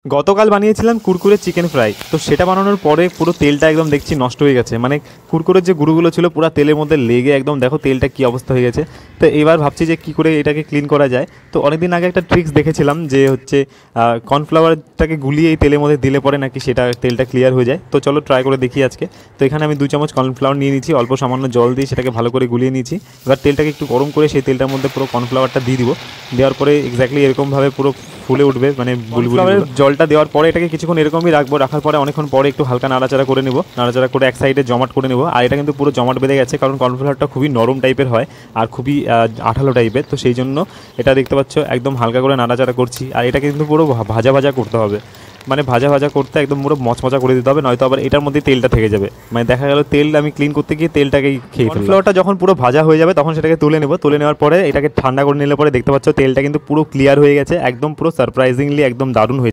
গতকাল বানিয়েছিলাম Kurkure chicken fry. তো সেটা বানানোর পরে পুরো তেলটা একদম দেখছি নষ্ট হয়ে গেছে, মানে কুরকুরের যে গুঁড়োগুলো ছিল পুরো তেলের মধ্যে লেগে একদম দেখো তেলটা কী অবস্থা হয়ে গেছে। তো এবার ভাবছি যে কী করে এটাকে ক্লিন করা যায়। তো অনেকদিন আগে একটা ট্রিক্স দেখেছিলাম যে হচ্ছে কর্নফ্লাওয়ারটাকে গুলিয়ে এই তেলের মধ্যে দিলে পরে নাকি সেটা তেলটা ক্লিয়ার হয়ে যায়। তো চলো ট্রাই করে দেখি আজকে। তো এখানে আমি 2 চামচ কর্নফ্লাওয়ার নিয়ে নিচ্ছি, অল্প সামান্য জল দিয়ে সেটাকে ভালো করে গুলিয়ে নিয়েছি। এবার তেলটাকে একটু গরম করে সেই তেলটার মধ্যে পুরো কর্নফ্লাওয়ারটা দিয়ে দিব। দেওয়ার পরে এক্স্যাক্টলি এরকমভাবে পুরো ফুলে উঠবে, মানে কর্নফ্লাওয়ারের জলটা দেওয়ার পরে এটাকে কিছুক্ষণ এরকমই রাখবো। রাখার পরে অনেকক্ষণ পরে একটু হালকা নাড়াচাড়া করে নেব, নাড়াচাড়া করে এক সাইডে জমাট করে নেব। আর এটা কিন্তু পুরো জমাট বেঁধে গেছে, কারণ কর্নফ্লাওয়ারটা খুবই নরম টাইপের হয় আর খুবই আঠালো টাইপের। তো সেই জন্য এটা দেখতে পাচ্ছ একদম হালকা করে নাড়াচাড়া করছি। আর এটাকে কিন্তু পুরো ভাজা ভাজা করতে হবে, মানে ভাজা ভাজা করতে একদম পুরো মচমচা করে দিতে হবে, নয়তো আবার এটার মধ্যে তেলটা থেকে যাবে। মানে দেখা গেল তেল আমি ক্লিন করতে গিয়ে তেলটাকেই খেয়ে ফেললাম। কর্নফ্লাওয়ারটা যখন পুরো ভাজা হয়ে যাবে তখন সেটাকে তুলে নেব। তুলে নেওয়ার পরে এটাকে ঠান্ডা করে নিলে পরে দেখতে পাচ্ছ তেলটা কিন্তু পুরো ক্লিয়ার হয়ে গেছে, একদম পুরো সারপ্রাইজিংলি একদম দারুণ হয়েছে।